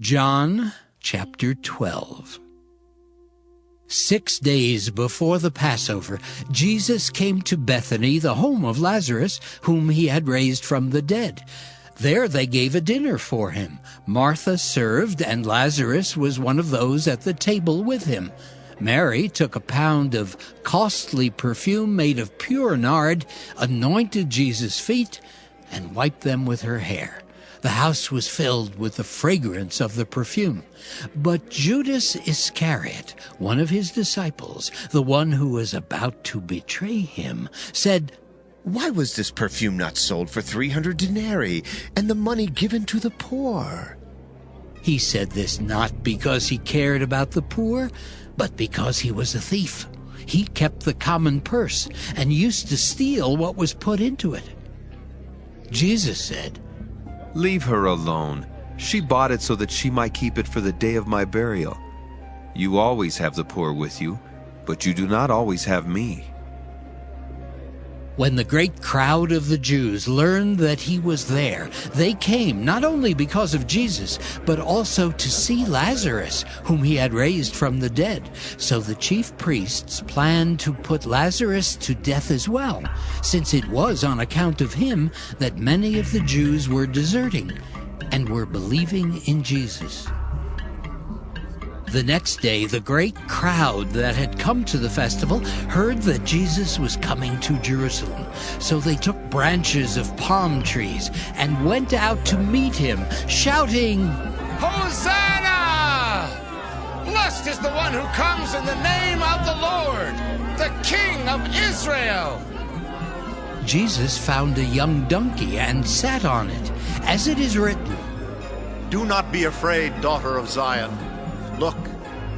John chapter 12. 6 days before the Passover, Jesus came to Bethany, the home of Lazarus, whom he had raised from the dead. There they gave a dinner for him. Martha served, and Lazarus was one of those at the table with him. Mary took a pound of costly perfume made of pure nard, anointed Jesus' feet, and wiped them with her hair. The house was filled with the fragrance of the perfume. But Judas Iscariot, one of his disciples, the one who was about to betray him, said, "Why was this perfume not sold for 300 denarii, and the money given to the poor?" He said this not because he cared about the poor, but because he was a thief. He kept the common purse and used to steal what was put into it. Jesus said, "Leave her alone. She bought it so that she might keep it for the day of my burial. You always have the poor with you, but you do not always have me." When the great crowd of the Jews learned that he was there, they came not only because of Jesus, but also to see Lazarus, whom he had raised from the dead. So the chief priests planned to put Lazarus to death as well, since it was on account of him that many of the Jews were deserting and were believing in Jesus. The next day, the great crowd that had come to the festival heard that Jesus was coming to Jerusalem. So they took branches of palm trees and went out to meet him, shouting, "Hosanna! Blessed is the one who comes in the name of the Lord, the King of Israel!" Jesus found a young donkey and sat on it, as it is written, "Do not be afraid, daughter of Zion. Look,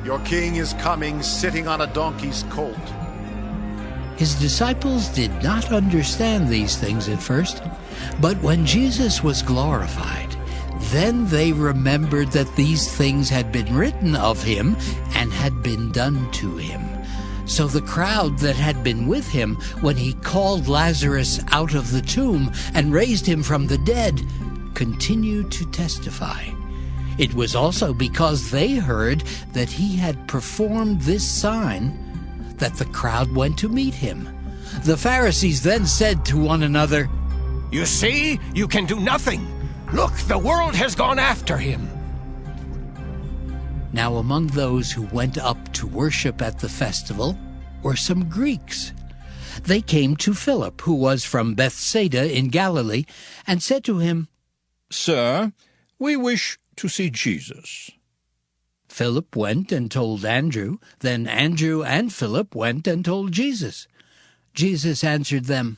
your king is coming, sitting on a donkey's colt." His disciples did not understand these things at first, but when Jesus was glorified, then they remembered that these things had been written of him and had been done to him. So the crowd that had been with him when he called Lazarus out of the tomb and raised him from the dead continued to testify. It was also because they heard that he had performed this sign that the crowd went to meet him. The Pharisees then said to one another, "You see, you can do nothing. Look, the world has gone after him." Now among those who went up to worship at the festival were some Greeks. They came to Philip, who was from Bethsaida in Galilee, and said to him, "Sir, we wish to see Jesus." Philip went and told Andrew. Then Andrew and Philip went and told Jesus. Jesus answered them,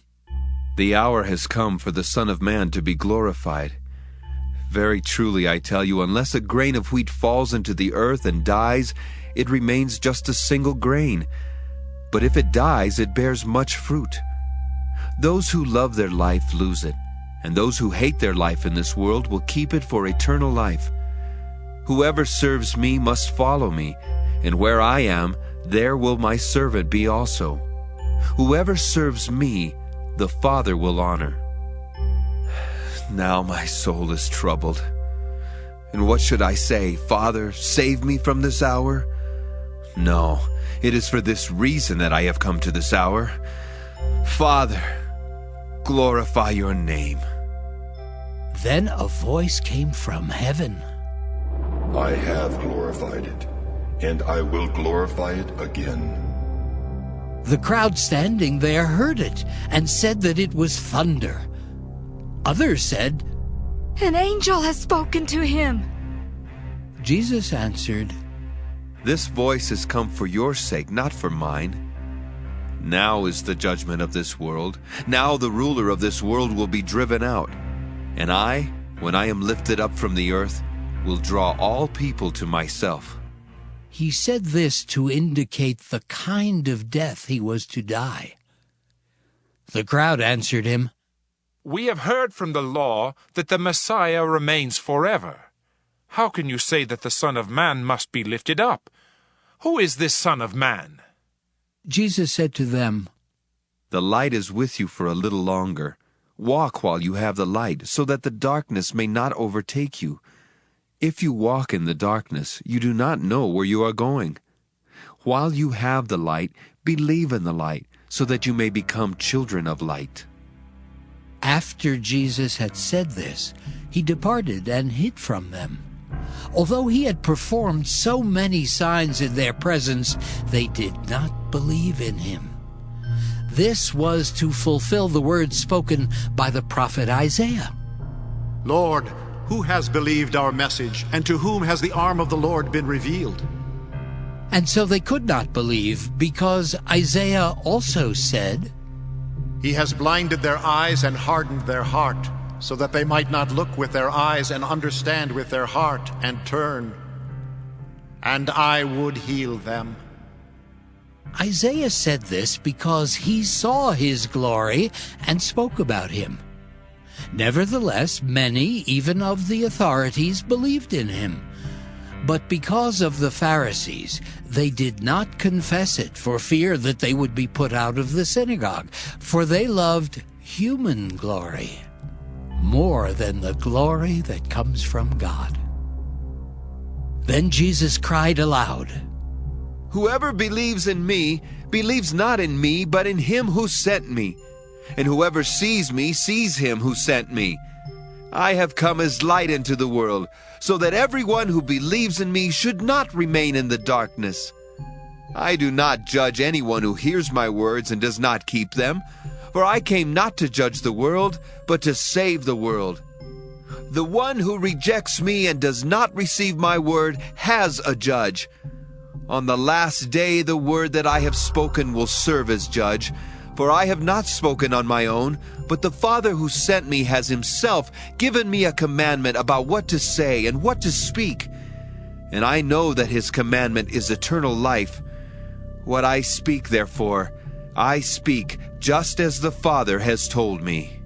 "The hour has come for the Son of Man to be glorified. Very truly I tell you, unless a grain of wheat falls into the earth and dies, it remains just a single grain. But if it dies, it bears much fruit. Those who love their life lose it, and those who hate their life in this world will keep it for eternal life. Whoever serves me must follow me, and where I am, there will my servant be also. Whoever serves me, the Father will honor." Now my soul is troubled. And what should I say? "Father, save me from this hour"? No, it is for this reason that I have come to this hour. Father, glorify your name. Then a voice came from heaven. "I have glorified it, and I will glorify it again." The crowd standing there heard it and said that it was thunder. Others said, "An angel has spoken to him." Jesus answered, This voice has come for your sake, not for mine. Now is the judgment of this world. Now the ruler of this world will be driven out. And I, when I am lifted up from the earth, will draw all people to myself." He said this to indicate the kind of death he was to die. The crowd answered him, "We have heard from the law that the Messiah remains forever. How can you say that the Son of Man must be lifted up? Who is this Son of Man?" Jesus said to them, "The light is with you for a little longer. Walk while you have the light, so that the darkness may not overtake you. If you walk in the darkness, you do not know where you are going. While you have the light, believe in the light, so that you may become children of light." After Jesus had said this, he departed and hid from them. Although he had performed so many signs in their presence, they did not believe in him. This was to fulfill the words spoken by the prophet Isaiah. "Lord, who has believed our message, and to whom has the arm of the Lord been revealed?" And so they could not believe, because Isaiah also said, "He has blinded their eyes and hardened their heart, so that they might not look with their eyes and understand with their heart and turn, and I would heal them." Isaiah said this because he saw his glory and spoke about him. Nevertheless, many, even of the authorities, believed in him. But because of the Pharisees, they did not confess it for fear that they would be put out of the synagogue, for they loved human glory more than the glory that comes from God. Then Jesus cried aloud, "Whoever believes in me, believes not in me, but in him who sent me. And whoever sees me, sees him who sent me. I have come as light into the world, so that everyone who believes in me should not remain in the darkness. I do not judge anyone who hears my words and does not keep them, for I came not to judge the world, but to save the world. The one who rejects me and does not receive my word has a judge. On the last day the word that I have spoken will serve as judge, for I have not spoken on my own, but the Father who sent me has himself given me a commandment about what to say and what to speak. And I know that his commandment is eternal life. What I speak, therefore, I speak just as the Father has told me."